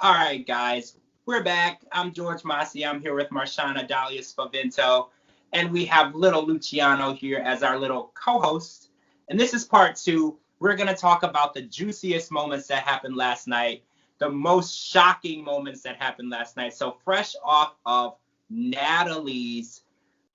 All right, guys, we're back. I'm George Mossey. I'm here with Marshana Spavento, and we have little Luciano here as our little co-host. And this is part two. We're going to talk about the juiciest moments that happened last night, the most shocking moments that happened last night. So fresh off of Natalie's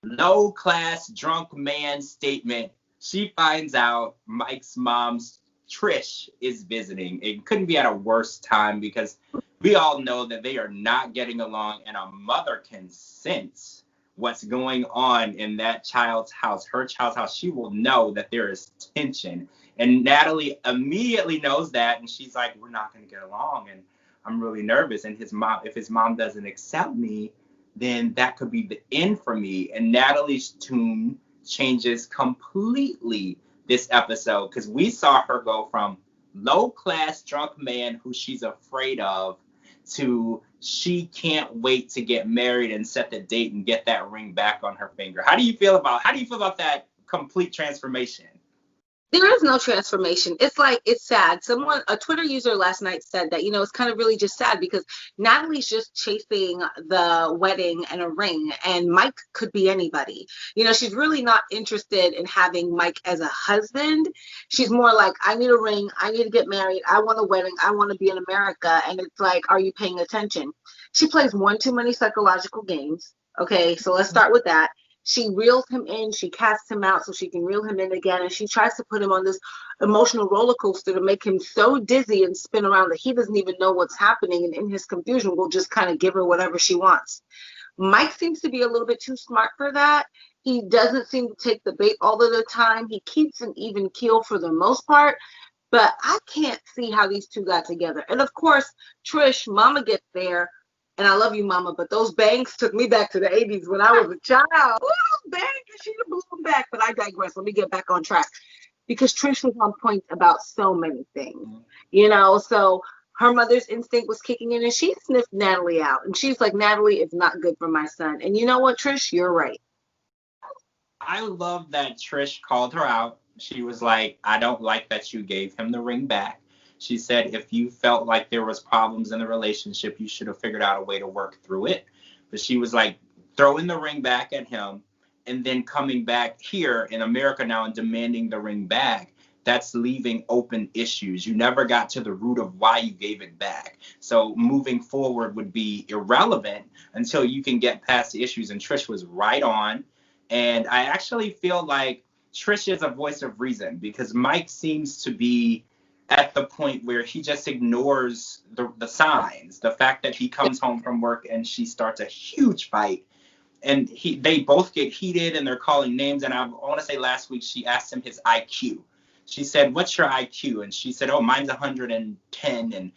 low-class drunk man statement, she finds out Mike's mom's Trish is visiting. It couldn't be at a worse time because we all know that they are not getting along, and a mother can sense what's going on in that child's house, her child's house. She will know that there is tension. And Natalie immediately knows that, and she's like, we're not going to get along, and I'm really nervous. And if his mom doesn't accept me, then that could be the end for me. And Natalie's tune changes completely this episode because we saw her go from low-class drunk man who she's afraid of to she can't wait to get married and set the date and get that ring back on her finger. How do you feel about that complete transformation? There is no transformation. It's sad. A Twitter user last night said that, it's kind of really just sad because Natalie's just chasing the wedding and a ring, and Mike could be anybody. She's really not interested in having Mike as a husband. She's more like, I need a ring. I need to get married. I want a wedding. I want to be in America. And it's like, are you paying attention? She plays one too many psychological games. Okay, so let's start with that. She reels him in, she casts him out so she can reel him in again, and she tries to put him on this emotional roller coaster to make him so dizzy and spin around that he doesn't even know what's happening, and in his confusion will just kind of give her whatever she wants. Mike seems to be a little bit too smart for that. He doesn't seem to take the bait all of the time. He keeps an even keel for the most part, but I can't see how these two got together. And of course, Trish, Mama gets there. And I love you, Mama, but those bangs took me back to the 80s when I was a child. Ooh, those bangs, she blew them back. But I digress. Let me get back on track. Because Trish was on point about so many things. So her mother's instinct was kicking in, and she sniffed Natalie out. And she's like, Natalie is not good for my son. And you know what, Trish? You're right. I love that Trish called her out. She was like, I don't like that you gave him the ring back. She said if you felt like there was problems in the relationship, you should have figured out a way to work through it. But she was like throwing the ring back at him and then coming back here in America now and demanding the ring back. That's leaving open issues. You never got to the root of why you gave it back. So moving forward would be irrelevant until you can get past the issues. And Trish was right on. And I actually feel like Trish is a voice of reason because Mike seems to be at the point where he just ignores the signs, the fact that he comes home from work and she starts a huge fight, and they both get heated and they're calling names. And I want to say last week she asked him his IQ. She said, what's your IQ? And she said, oh, mine's 110. And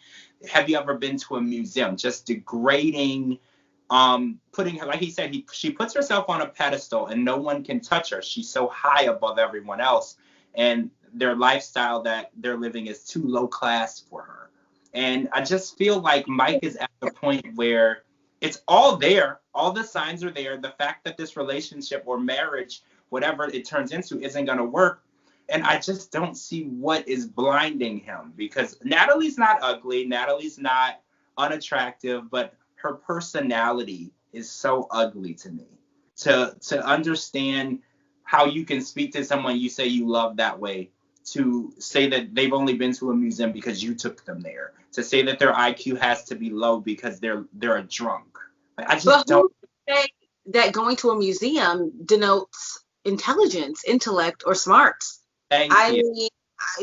have you ever been to a museum? Just degrading, putting her, like he said, she puts herself on a pedestal and no one can touch her. She's so high above everyone else. And their lifestyle that they're living is too low class for her. And I just feel like Mike is at the point where it's all there. All the signs are there. The fact that this relationship or marriage, whatever it turns into, isn't going to work. And I just don't see what is blinding him because Natalie's not ugly. Natalie's not unattractive, but her personality is so ugly to me. To understand how you can speak to someone you say you love that way, to say that they've only been to a museum because you took them there, to say that their IQ has to be low because they're a drunk. I just don't say that going to a museum denotes intelligence, intellect, or smarts. I mean,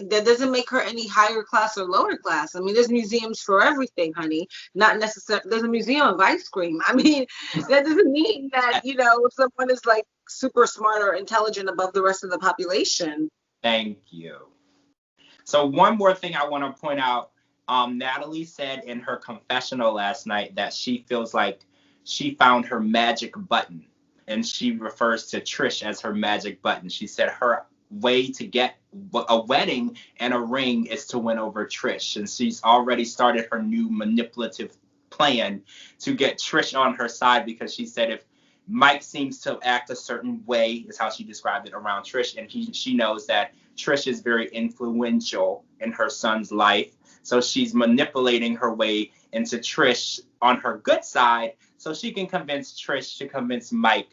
that doesn't make her any higher class or lower class. I mean, there's museums for everything, honey. Not necessarily. There's a museum of ice cream. I mean, that doesn't mean that, if someone is like super smart or intelligent above the rest of the population. Thank you. So one more thing I want to point out. Natalie said in her confessional last night that she feels like she found her magic button. And she refers to Trish as her magic button. She said her way to get a wedding and a ring is to win over Trish. And she's already started her new manipulative plan to get Trish on her side because she said if Mike seems to act a certain way, is how she described it, around Trish, and she knows that Trish is very influential in her son's life. So she's manipulating her way into Trish on her good side so she can convince Trish to convince Mike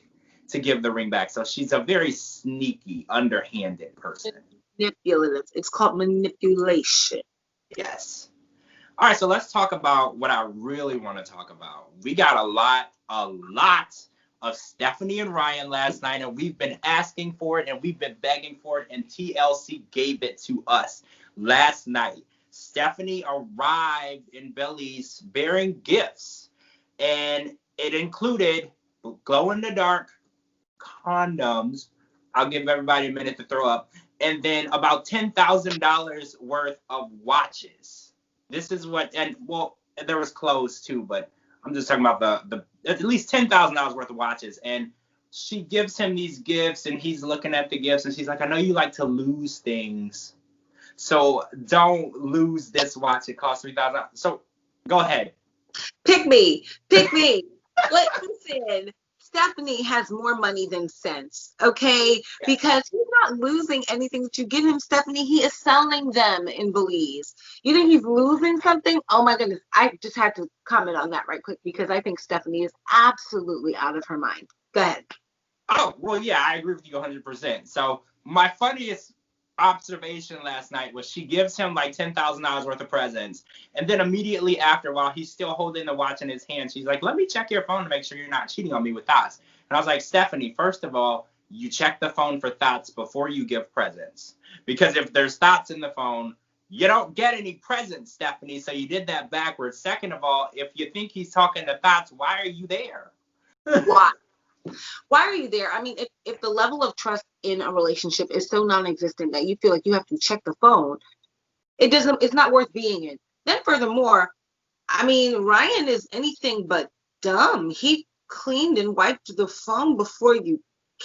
to give the ring back. So she's a very sneaky, underhanded person. Manipulative. It's called manipulation. Yes. All right, so let's talk about what I really want to talk about. We got a lot of Stephanie and Ryan last night, and we've been asking for it and we've been begging for it, and TLC gave it to us last night. Stephanie arrived in Belize bearing gifts, and it included glow-in-the-dark condoms. I'll give everybody a minute to throw up. And then about $10,000 worth of watches. This is what, and well, there was clothes too, but I'm just talking about the at least $10,000 worth of watches. And she gives him these gifts, and he's looking at the gifts, and she's like, I know you like to lose things, so don't lose this watch. It costs $3,000. So go ahead. Pick me. Listen, Stephanie has more money than sense, okay? Yeah. Because he's not losing anything that you give him, Stephanie. He is selling them in Belize. You think he's losing something? Oh my goodness. I just had to comment on that right quick because I think Stephanie is absolutely out of her mind. Go ahead. Oh, well, yeah, I agree with you 100%. So my funniest observation last night was she gives him like $10,000 worth of presents, and then immediately after, while he's still holding the watch in his hand, she's like, let me check your phone to make sure you're not cheating on me with thoughts. And I was like, Stephanie, first of all, you check the phone for thoughts before you give presents, because if there's thoughts in the phone, you don't get any presents, Stephanie. So you did that backwards. Second of all, if you think he's talking to thoughts, why are you there? Why are you there? I mean, if the level of trust in a relationship is so non-existent that you feel like you have to check the phone, it's not worth being in. Then furthermore, I mean, Ryan is anything but dumb. He cleaned and wiped the phone before you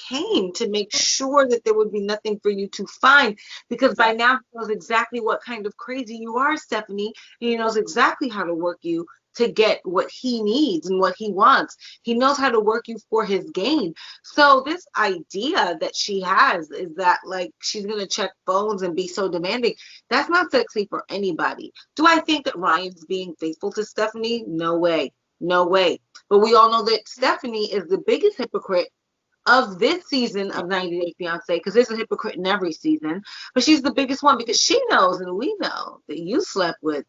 came to make sure that there would be nothing for you to find, because by now he knows exactly what kind of crazy you are, Stephanie. He knows exactly how to work you to get what he needs and what he wants. He knows how to work you for his gain. So this idea that she has is that like she's going to check phones and be so demanding, that's not sexy for anybody. Do I think that Ryan's being faithful to Stephanie? No way. No way. But we all know that Stephanie is the biggest hypocrite of this season of 90 Day Fiancé, because there's a hypocrite in every season. But she's the biggest one because she knows, and we know, that you slept with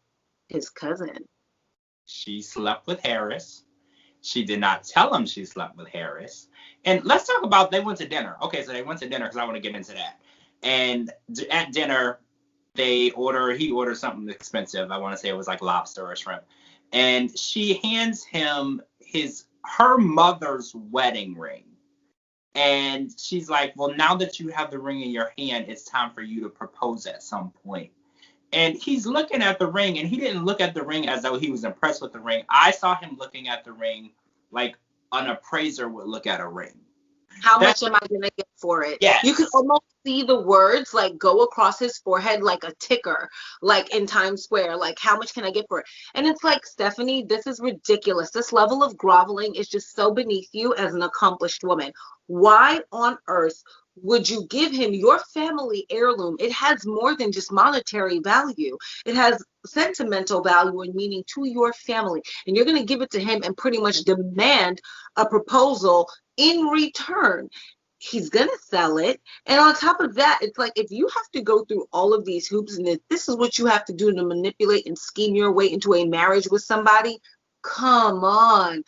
his cousin. She slept with Harris. She did not tell him she slept with Harris. And let's talk about, they went to dinner. Okay, so they went to dinner because I want to get into that. And at dinner, he ordered something expensive. I want to say it was like lobster or shrimp. And she hands him her mother's wedding ring. And she's like, well, now that you have the ring in your hand, it's time for you to propose at some point. And he's looking at the ring, and he didn't look at the ring as though he was impressed with the ring. I saw him looking at the ring like an appraiser would look at a ring. How much am I going to get for it? Yes. You can almost see the words like go across his forehead like a ticker, like in Times Square, like how much can I get for it? And it's like, Stephanie, this is ridiculous. This level of groveling is just so beneath you as an accomplished woman. Why on earth would you give him your family heirloom? It has more than just monetary value. It has sentimental value and meaning to your family. And you're going to give it to him and pretty much demand a proposal in return. He's going to sell it. And on top of that, it's like, if you have to go through all of these hoops and if this is what you have to do to manipulate and scheme your way into a marriage with somebody, come on.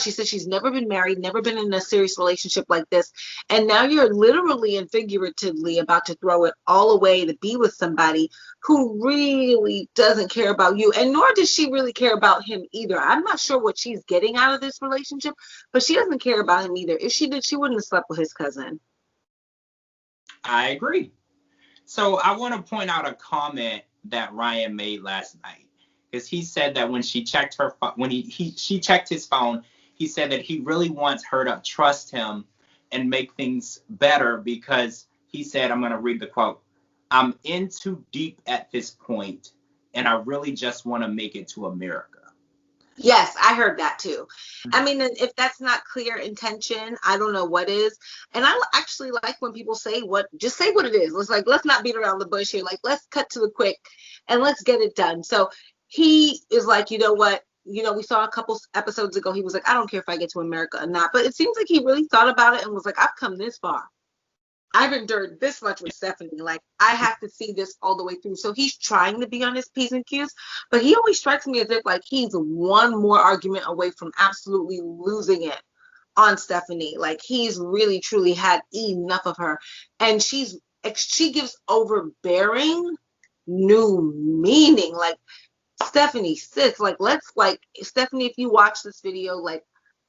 She said she's never been married, never been in a serious relationship like this. And now you're literally and figuratively about to throw it all away to be with somebody who really doesn't care about you. And nor does she really care about him either. I'm not sure what she's getting out of this relationship, but she doesn't care about him either. If she did, she wouldn't have slept with his cousin. I agree. So I want to point out a comment that Ryan made last night. Because he said that when she checked she checked his phone, he said that he really wants her to trust him and make things better, because he said, I'm going to read the quote, I'm in too deep at this point, and I really just want to make it to America. Yes, I heard that too. I mean, if that's not clear intention, I don't know what is. And I actually like when people just say what it is. Let's not beat around the bush here. Like, let's cut to the quick and let's get it done. So he is like, you know what? We saw a couple episodes ago, he was like, I don't care if I get to America or not. But it seems like he really thought about it and was like, I've come this far. I've endured this much with Stephanie. Like, I have to see this all the way through. So he's trying to be on his P's and Q's, but he always strikes me as if like he's one more argument away from absolutely losing it on Stephanie. Like, he's really truly had enough of her. And she gives overbearing new meaning. Like, Stephanie, sis, Stephanie, if you watch this video, like,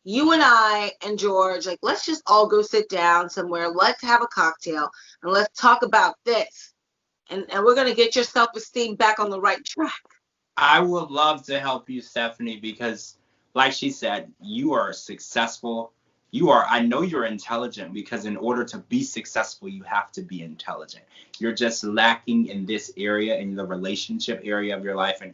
you and I and George, like, let's just all go sit down somewhere. Let's have a cocktail and let's talk about this. And we're going to get your self-esteem back on the right track. I would love to help you, Stephanie, because like she said, you are successful. I know you're intelligent, because in order to be successful, you have to be intelligent. You're just lacking in this area, in the relationship area of your life. And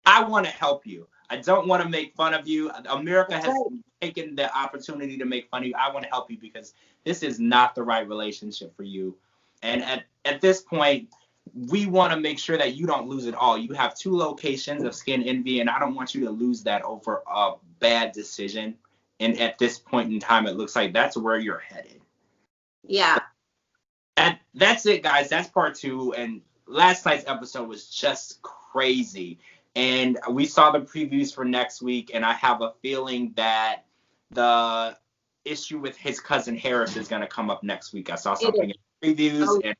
I want to help you. I don't want to make fun of you. America has taken the opportunity to make fun of you. I want to help you because this is not the right relationship for you. And at this point, we want to make sure that you don't lose it all. You have 2 locations of skin envy, and I don't want you to lose that over a bad decision. And at this point in time, it looks like that's where you're headed. Yeah. And that's it, guys. That's part 2. And last night's episode was just crazy. And we saw the previews for next week, and I have a feeling that the issue with his cousin Harris is going to come up next week. I saw something in the previews, and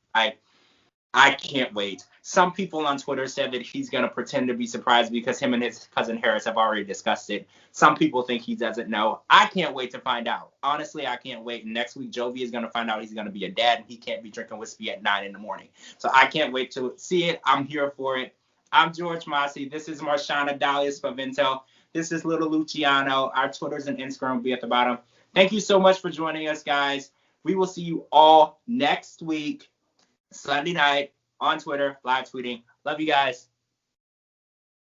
I can't wait. Some people on Twitter said that he's going to pretend to be surprised because him and his cousin Harris have already discussed it. Some people think he doesn't know. I can't wait to find out. Honestly, I can't wait. And next week, Jovi is going to find out he's going to be a dad, and he can't be drinking whiskey at 9 a.m. So I can't wait to see it. I'm here for it. I'm George Mossey. This is Marshana Spavento. This is Little Luciano. Our Twitters and Instagram will be at the bottom. Thank you so much for joining us, guys. We will see you all next week, Sunday night, on Twitter, live tweeting. Love you guys.